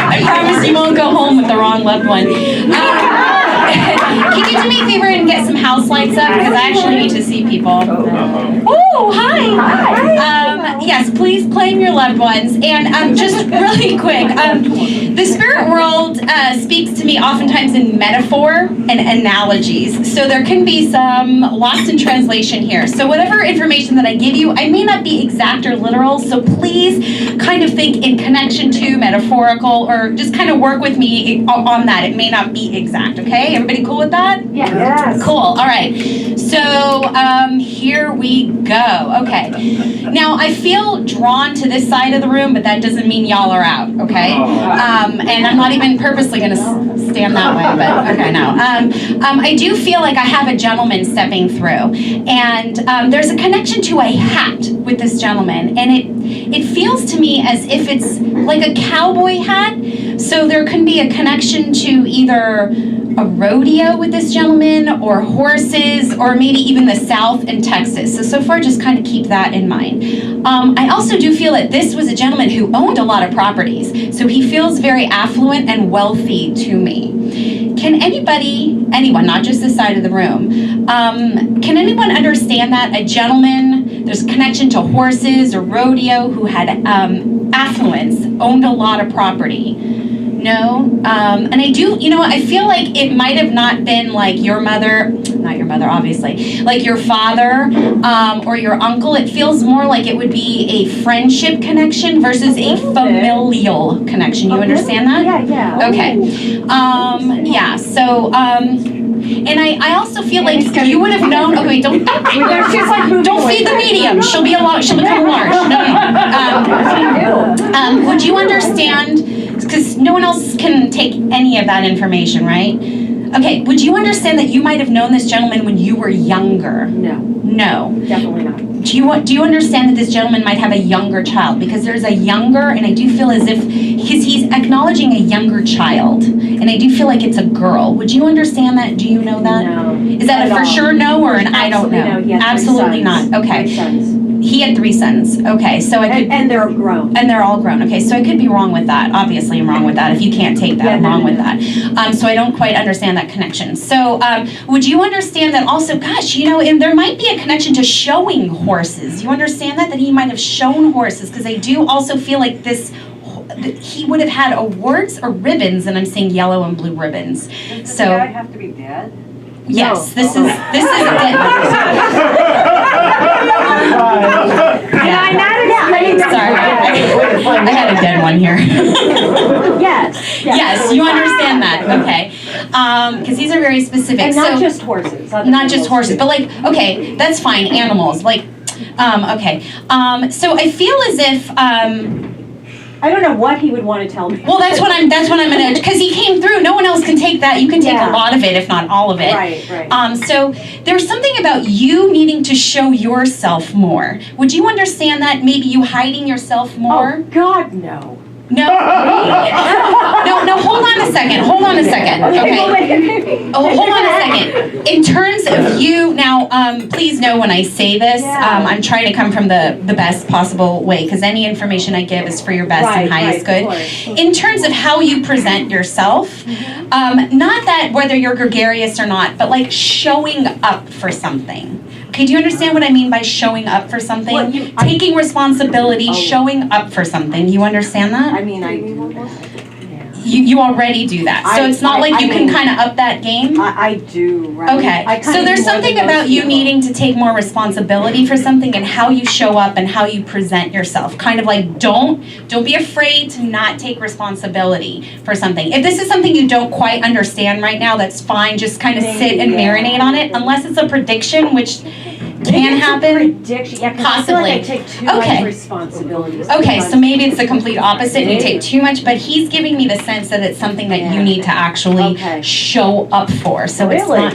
I promise you won't go home with the wrong loved one. Can you do me a favor and get some house lights up? Because I actually need to see people. Oh, hi. Yes, please claim your loved ones. And just really quick, the spirit world speaks to me oftentimes in metaphor and analogies. So there can be some lost in translation here. So whatever information that I give you, I may not be exact or literal. So please kind of think in connection to metaphorical, or just kind of work with me on that. It may not be exact, okay? Everybody cool with that? Yes. Cool. All right. So here we go. Okay. Now I feel drawn to this side of the room, but that doesn't mean y'all are out, okay? And I'm not even purposely going to stand that way, but okay, no. I do feel like I have a gentleman stepping through, and there's a connection to a hat with this gentleman, and it feels to me as if it's like a cowboy hat. So there can be a connection to either a rodeo with this gentleman, or horses, or maybe even the South and Texas. So far, just kind of keep that in mind. I also do feel that this was a gentleman who owned a lot of properties, so he feels very affluent and wealthy to me. Can anyone, not just this side of the room, can anyone understand that a gentleman, there's a connection to horses or rodeo, who had affluence, owned a lot of property? No? And I do, I feel like it might have not been like your mother, not your mother, obviously, like your father or your uncle. It feels more like it would be a friendship connection versus a familial connection. You understand that? Yeah. Okay. Yeah, so, and I also feel like you would have known, okay, don't feed the medium. She'll become large. No. Would you understand, because no one else can take any of that information, right? Okay, would you understand that you might have known this gentleman when you were younger? No. Definitely not. Do you understand that this gentleman might have a younger child? Because there's a younger, and I do feel as if, because he's acknowledging a younger child, and I do feel like it's a girl. Would you understand that? Do you know that? No. Is that a for sure no, or an I don't know? No. Absolutely not. Okay. 3 sons. He had 3 sons. Okay, so I could... And they're grown. And they're all grown. Okay, so I could be wrong with that. Obviously, I'm wrong with that. If you can't take that, I'm wrong with that. So I don't quite understand that connection. So would you understand that also, gosh, and there might be a connection to showing horses. You understand that? That he might have shown horses? Because I do also feel like he would have had awards or ribbons, and I'm seeing yellow and blue ribbons. Does the guy have to be dead? Yes, this is dead. Sorry, I had a dead one here. Yes, you understand that. Okay, because these are very specific. And not just horses. Not just horses, but okay, that's fine. Animals, okay. So I feel as if. I don't know what he would want to tell me. Well, that's what I'm gonna, because he came through. No one else can take that. You can take a lot of it, if not all of it. Right. So there's something about you needing to show yourself more. Would you understand that? Maybe you hiding yourself more? Oh, God, no. No, hold on a second. Okay. Hold on a second. In terms of you, now, please know when I say this, I'm trying to come from the best possible way, because any information I give is for your best and highest good. In terms of how you present yourself, not that whether you're gregarious or not, but like showing up for something. Okay, do you understand what I mean by showing up for something? Well, taking responsibility, showing up for something. You understand that? I mean, You already do that. So it's not like you can kind of up that game? I do, right? Okay, so there's something about you needing to take more responsibility for something and how you show up and how you present yourself. Kind of like don't be afraid to not take responsibility for something. If this is something you don't quite understand right now, that's fine. Just kind of sit and marinate on it, unless it's a prediction, which can happen. Prediction, yeah, possibly. I feel like I take too much responsibility. Okay, so maybe it's the complete opposite and you take too much, but he's giving me the sense that it's something that you need to actually show up for. So it's not,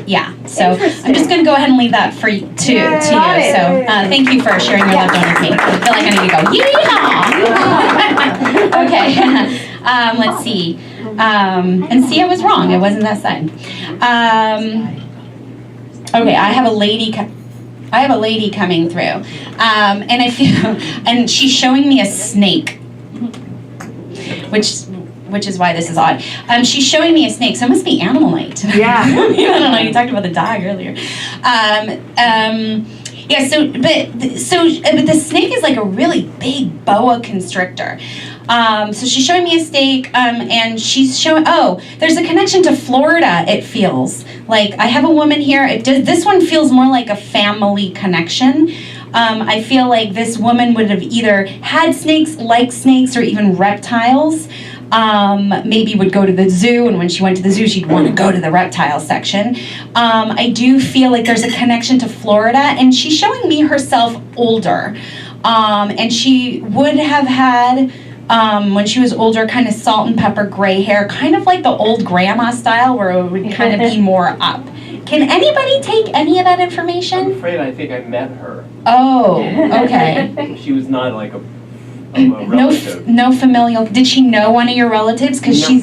so I'm just going to go ahead and leave that for you, to you. So thank you for sharing your loved one with me. I feel like I need to go, yeehaw! Okay, let's see. And see, I was wrong. It wasn't that side. Okay, I have a lady coming through, and I feel, and she's showing me a snake, which which is why this is odd. She's showing me a snake, so it must be animal night. Yeah. I don't know, you talked about the dog earlier. Yeah, but the snake is like a really big boa constrictor. So she's showing me a snake, and she's showing, there's a connection to Florida, it feels. Like, I have a woman here, this one feels more like a family connection. I feel like this woman would have either had snakes, liked snakes, or even reptiles. Maybe would go to the zoo, and when she went to the zoo, she'd want to go to the reptile section. I do feel like there's a connection to Florida, and she's showing me herself older. And she would have had, when she was older, kind of salt and pepper gray hair, kind of like the old grandma style, where it would kind of be more up. Can anybody take any of that information? I'm afraid I think I met her. Oh, okay. She was not like a relative. No familial. Did she know one of your relatives? Because No.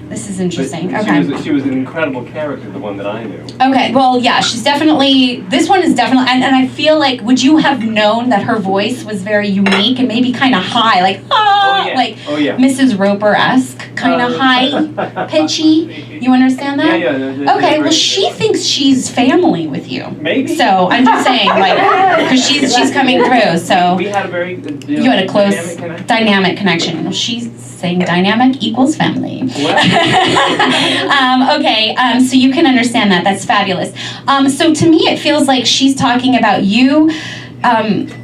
this is interesting. But Okay. she was an incredible character, the one that I knew. Okay, well, yeah, this one is definitely, and I feel like, would you have known that her voice was very unique and maybe kind of high, like, like Mrs. Roper-esque, kind of high, pitchy? You understand that? Yeah. Okay, well, she thinks she's family with you. Maybe. So I'm just saying, like, because she's coming through, so We had a very you had a close dynamic connection. dynamic connection. Well, she's saying dynamic equals family. Okay, so you can understand that. That's fabulous. So to me, it feels like she's talking about you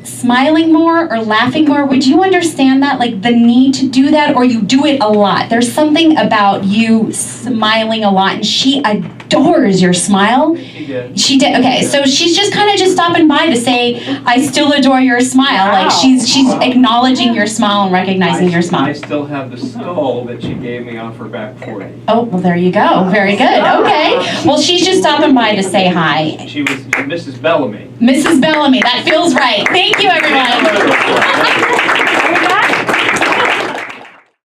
smiling more or laughing more. Would you understand that? Like the need to do that, or you do it a lot? There's something about you smiling a lot, and she adores your smile. She did. Okay, so she's just kind of just stopping by to say, I still adore your smile. Like she's acknowledging your smile and recognizing your smile. I still have the skull that she gave me off her back 40. Oh, well, there you go. Very good. Okay. Well, she's just stopping by to say hi. She was Mrs. Bellamy. Mrs. Bellamy, that feels right. Thank you, everyone.